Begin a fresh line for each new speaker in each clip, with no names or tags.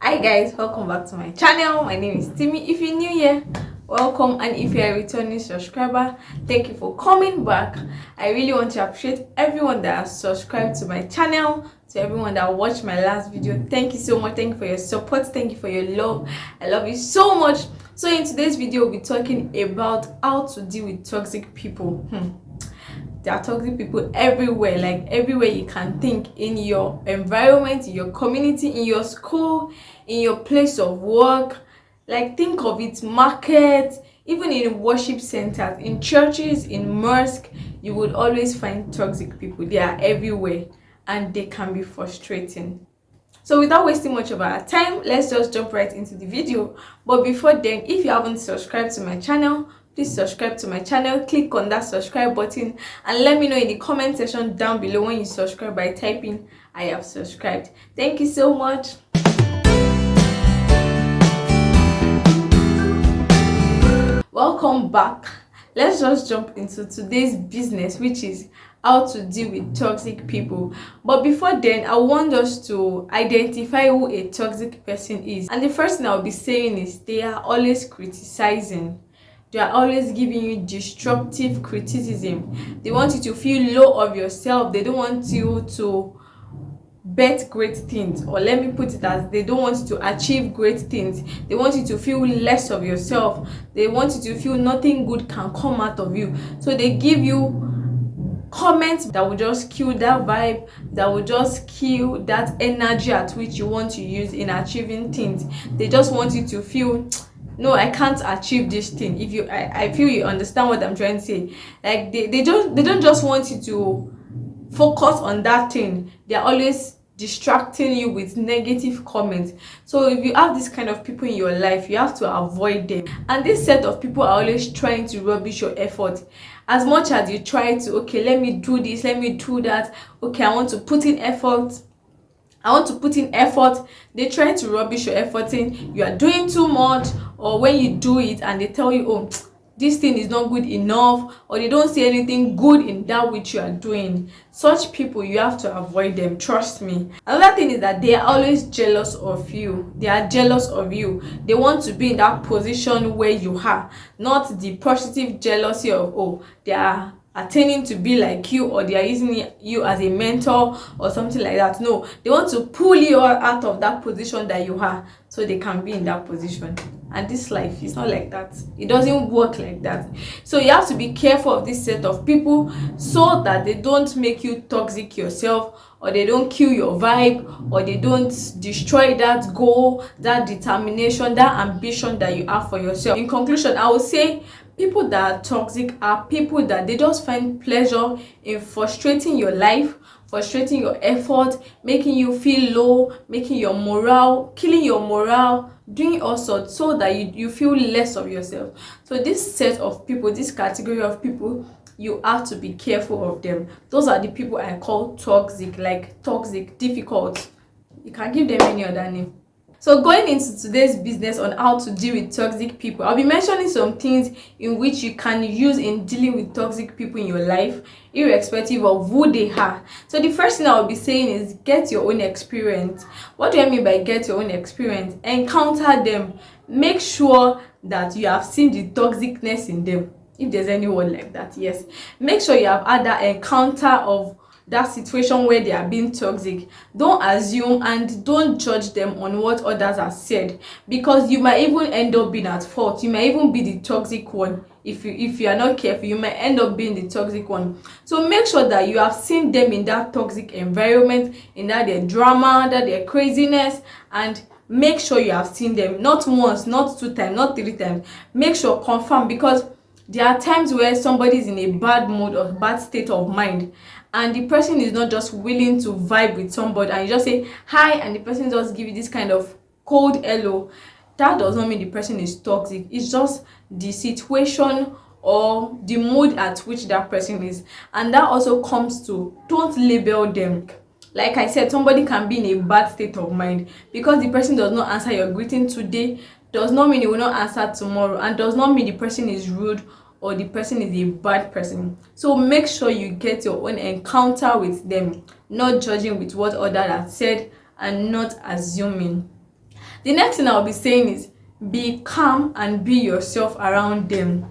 Hi guys, welcome back to my channel. My name is Timmy. If you're new here, welcome, and if you're a returning subscriber, thank you for coming back. I really want to appreciate everyone that has subscribed to my channel, to everyone that watched my last video. Thank you so much. Thank you for your support. Thank you for your love. I love you so much. So in today's video, we'll be talking about how to deal with toxic people. There are toxic people everywhere, like everywhere you can think, in your environment, in your community, in your school, in your place of work. Like, think of it, market, even in worship centers, in churches, in mosque, you would always find toxic people. They are everywhere and they can be frustrating. So without wasting much of our time, let's just jump right into the video. But before then, if you haven't subscribed to my channel, please subscribe to my channel. Click on that subscribe button and let me know in the comment section down below when you subscribe by typing I have subscribed. Thank you so much. Welcome back. Let's just jump into today's business, which is how to deal with toxic people. But before then, I want us to identify who a toxic person is. And the first thing I'll be saying is they are always criticizing. They are always giving you destructive criticism. They want you to feel low of yourself. They don't want you to bet great things, or let me put it as, they don't want you to achieve great things. They want you to feel less of yourself. They want you to feel nothing good can come out of you. So they give you comments that will just kill that vibe, that will just kill that energy at which you want to use in achieving things. They just want you to feel, no, I can't achieve this thing. If you I feel you understand what I'm trying to say. Like, they don't just want you to focus on that thing. They're always distracting you with negative comments. So if you have this kind of people in your life, you have to avoid them. And this set of people are always trying to rubbish your effort. As much as you try to, okay, let me do this, let me do that, okay, I want to put in effort, they try to rubbish your effort, saying you are doing too much, or when you do it and they tell you, oh, this thing is not good enough, or they don't see anything good in that which you are doing. Such people, you have to avoid them, trust me. Another thing is that they are always jealous of you. They are jealous of you. They want to be in that position where you are, not the positive jealousy of, oh, they are attaining to be like you, or they are using you as a mentor or something like that. No, they want to pull you out of that position that you are, so they can be in that position. And this life is not like that. It doesn't work like that. So you have to be careful of this set of people, so that they don't make you toxic yourself, or they don't kill your vibe, or they don't destroy that goal, that determination, that ambition that you have for yourself. In conclusion, I would say people that are toxic are people that they just find pleasure in frustrating your life, frustrating your effort, making you feel low, making your morale, killing your morale, doing all sorts, so that you feel less of yourself. So this set of people, this category of people, you have to be careful of them. Those are the people I call toxic, like toxic, difficult. You can give them any other name. So going into today's business on how to deal with toxic people, I'll be mentioning some things in which you can use in dealing with toxic people in your life, irrespective of who they are. So the first thing I'll be saying is get your own experience. What do I mean by get your own experience? Encounter them. Make sure that you have seen the toxicness in them. If there's anyone like that, yes. Make sure you have had that encounter of that situation where they are being toxic. Don't assume and don't judge them on what others have said, because you might even end up being at fault. You might even be the toxic one. If you are not careful, you might end up being the toxic one. So make sure that you have seen them in that toxic environment, in that their drama, that their craziness, and make sure you have seen them, not once, not 2 times, not 3 times. Make sure, confirm, because there are times where somebody is in a bad mood or bad state of mind, and the person is not just willing to vibe with somebody, and you just say hi and the person just give you this kind of cold hello. That does not mean the person is toxic. It's just the situation or the mood at which that person is. And that also comes to, don't label them. Like I said, somebody can be in a bad state of mind. Because the person does not answer your greeting today does not mean he will not answer tomorrow, and does not mean the person is rude or the person is a bad person. So make sure you get your own encounter with them, not judging with what others have said and not assuming. The next thing I'll be saying is be calm and be yourself around them.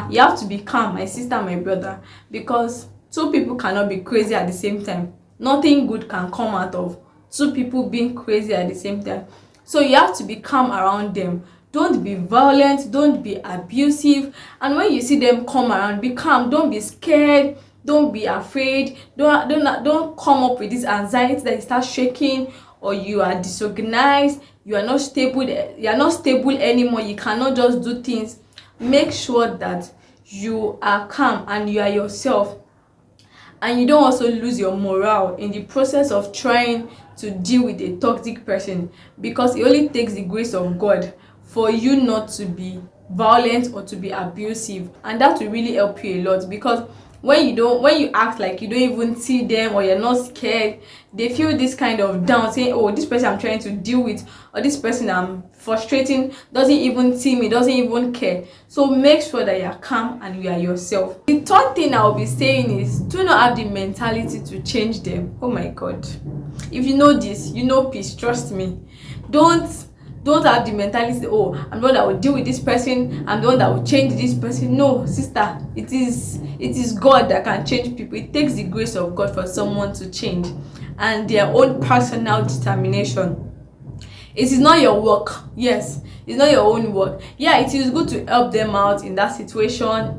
You have to be calm, my sister, my brother, because two people cannot be crazy at the same time. Nothing good can come out of two people being crazy at the same time. So you have to be calm around them. Don't be violent, don't be abusive, and when you see them come around, be calm. Don't be scared, don't be afraid. Don't come up with this anxiety that you start shaking, or you are disorganized, you are not stable anymore, you cannot just do things. Make sure that you are calm and you are yourself, and you don't also lose your morale in the process of trying to deal with a toxic person, because it only takes the grace of God for you not to be violent or to be abusive, and that will really help you a lot. Because when you act like you don't even see them, or you're not scared, they feel this kind of down, saying, oh, this person I'm trying to deal with, or this person I'm frustrating, doesn't even see me, doesn't even care. So make sure that you're calm and you are yourself. The third thing I'll be saying is, do not have the mentality to change them. Oh my God, if you know this, you know peace. Trust me. Don't have the mentality, oh, I'm the one that will deal with this person, I'm the one that will change this person. No, sister, it is God that can change people. It takes the grace of God for someone to change, and their own personal determination. It is not your work. Yes, it's not your own work. Yeah, it is good to help them out in that situation.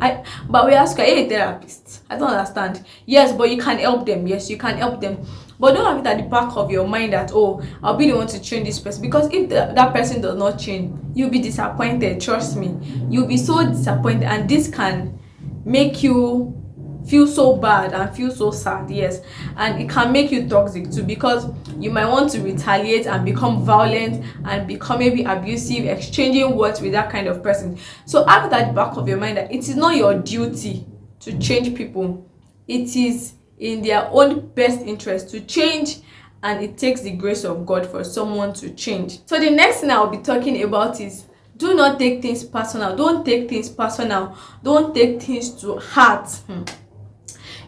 But we ask, are you a therapist? I don't understand. Yes, but you can help them. Yes, you can help them. But don't have it at the back of your mind that, oh, I'll be the one to change this person. Because if that person does not change, you'll be disappointed. Trust me. You'll be so disappointed. And this can make you feel so bad and feel so sad. Yes. And it can make you toxic too, because you might want to retaliate and become violent and become maybe abusive, exchanging words with that kind of person. So have it at the back of your mind that it is not your duty to change people. It is in their own best interest to change, and it takes the grace of God for someone to change. So the next thing I'll be talking about is, do not take things personal. Don't take things personal. Don't take things to heart.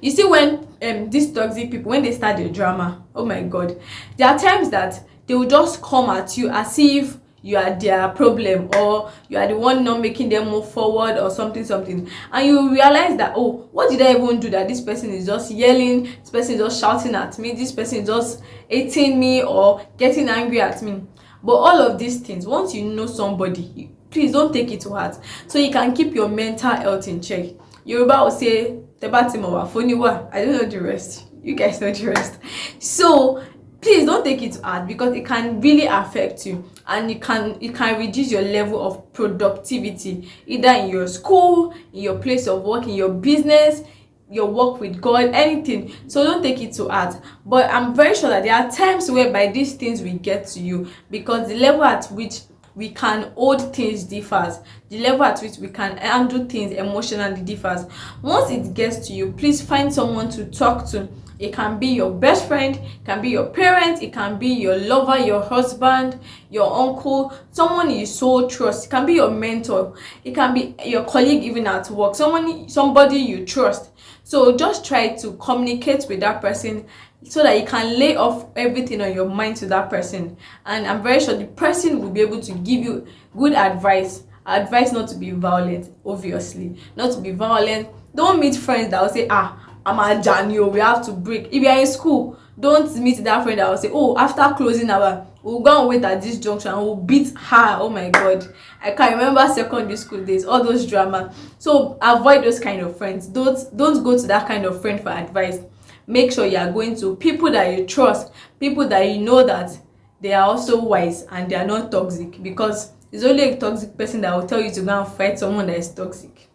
You see, when these toxic people, when they start the drama, oh my God, there are times that they will just come at you as if you are their problem, or you are the one not making them move forward, or something, and you realize that, oh, what did I even do that this person is just yelling, this person is just shouting at me, this person is just hating me or getting angry at me. But all of these things, once you know somebody, please don't take it to heart, so you can keep your mental health in check. Yoruba will say, Tebatimowa, Foniwa. I don't know the rest. You guys know the rest. So please don't take it to heart, because it can really affect you, and it can reduce your level of productivity, either in your school, in your place of work, in your business, your work with God, anything. So don't take it to heart. But I'm very sure that there are times whereby these things will get to you, because the level at which we can hold things differs. The level at which we can handle things emotionally differs. Once it gets to you, please find someone to talk to. It can be your best friend, it can be your parent, it can be your lover, your husband, your uncle, someone you so trust. It can be your mentor, it can be your colleague, even at work, somebody you trust. So just try to communicate with that person, so that you can lay off everything on your mind to that person, and I'm very sure the person will be able to give you good advice not to be violent. Obviously, not to be violent. Don't meet friends that will say, I'm a Janio, we have to break. If you are in school, don't meet that friend that will say, oh, after closing hour, we'll go and wait at this junction and we'll beat her. Oh my God, I can remember secondary school days, all those drama. So avoid those kind of friends. Don't go to that kind of friend for advice. Make sure you are going to people that you trust, people that you know that they are also wise and they are not toxic, because it's only a toxic person that will tell you to go and fight someone that is toxic.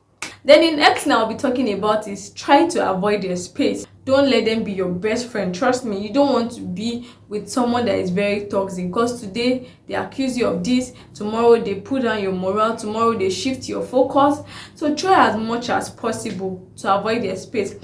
Then the next thing I'll be talking about is, try to avoid their space. Don't let them be your best friend. Trust me, you don't want to be with someone that is very toxic, because today they accuse you of this, tomorrow they put down your morale, tomorrow they shift your focus. So try as much as possible to avoid their space.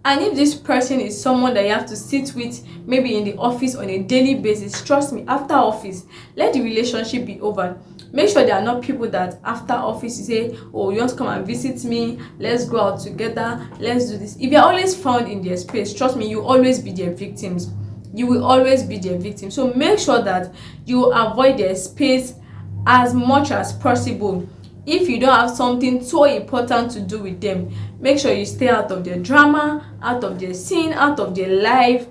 And if this person is someone that you have to sit with, maybe in the office on a daily basis, trust me, after office, let the relationship be over. Make sure they are not people that after office you say, oh, you want to come and visit me, let's go out together, let's do this. If you're always found in their space, trust me, you always be their victims. you will always be their victim. So make sure that you avoid their space as much as possible. If you don't have something so important to do with them, make sure you stay out of their drama, out of their scene, out of their life.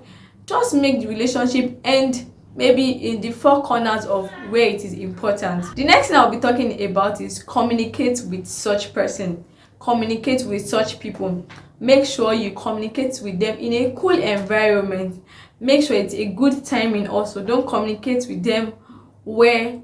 Just make the relationship end maybe in the four corners of where it is important. The next thing I'll be talking about is communicate with such person. Communicate with such people. Make sure you communicate with them in a cool environment. Make sure it's a good timing also. Don't communicate with them where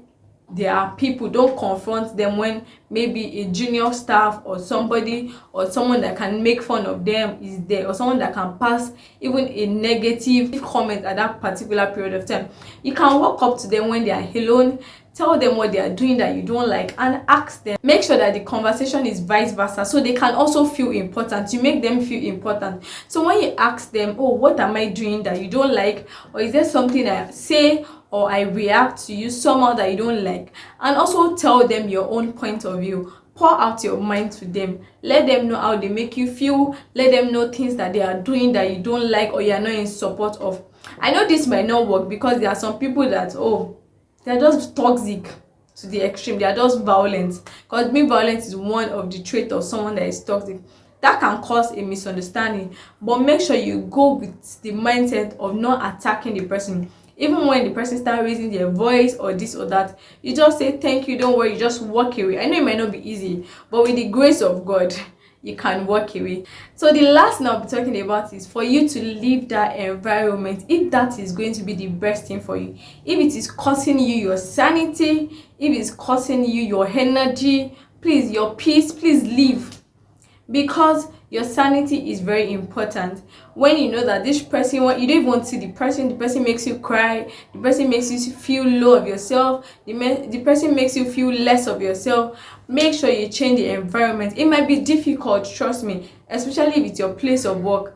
there are people. Don't confront them when maybe a junior staff or somebody or someone that can make fun of them is there, or someone that can pass even a negative comment at that particular period of time. You can walk up to them when they are alone, tell them what they are doing that you don't like, and ask them. Make sure that the conversation is vice versa, so they can also feel important. You make them feel important. So when you ask them, oh, what am I doing that you don't like, or is there something I say or I react to you somehow that you don't like, and also tell them your own point of view. Pour out your mind to them. Let them know how they make you feel. Let them know things that they are doing that you don't like or you are not in support of. I know this might not work because there are some people that, oh, they're just toxic to the extreme. They are just violent. Because being violent is one of the traits of someone that is toxic. That can cause a misunderstanding. But make sure you go with the mindset of not attacking the person. Even when the person starts raising their voice or this or that, you just say thank you, don't worry, you just walk away. I know it might not be easy, but with the grace of God, you can walk away. So the last thing I'll be talking about is for you to leave that environment if that is going to be the best thing for you. If it is costing you your sanity, if it's costing you your energy, please, your peace, please leave. Because your sanity is very important. When you know that this person, when you don't even want to see the person makes you cry, the person makes you feel low of yourself, the person makes you feel less of yourself, make sure you change the environment. It might be difficult, trust me, especially if it's your place of work.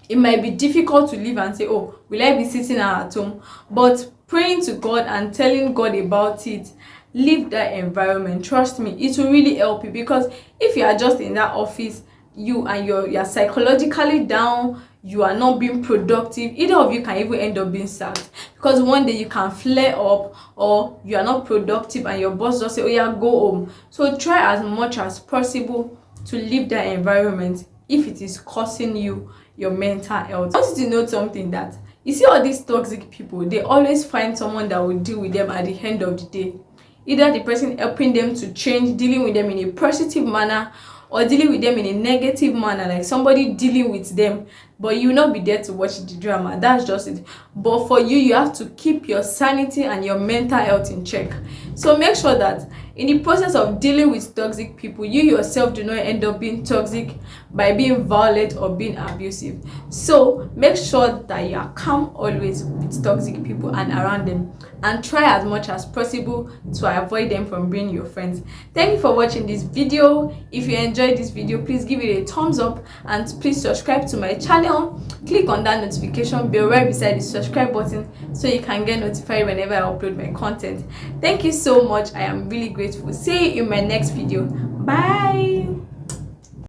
It might be difficult to leave and say, oh, will I be sitting at home? But praying to God and telling God about it, leave that environment. Trust me, it will really help you. Because if you are just in that office, you're psychologically down, you are not being productive, either of you can even end up being sacked. Because one day you can flare up, or you are not productive and your boss just say, oh yeah, go home. So try as much as possible to leave that environment if it is costing you your mental health. I want you to know something, that you see all these toxic people, they always find someone that will deal with them at the end of the day. Either the person helping them to change, dealing with them in a positive manner, or dealing with them in a negative manner, like somebody dealing with them, but you will not be there to watch the drama. That's just it. But for you, you have to keep your sanity and your mental health in check. So make sure that in the process of dealing with toxic people, you yourself do not end up being toxic by being violent or being abusive. So make sure that you are calm always with toxic people and around them, and try as much as possible to avoid them from being your friends. Thank you for watching this video. If you enjoyed this video, please give it a thumbs up, and please subscribe to my channel. Click on that notification bell right beside the subscribe button so you can get notified whenever I upload my content. Thank you so much. I am really grateful. See you in my next video. Bye.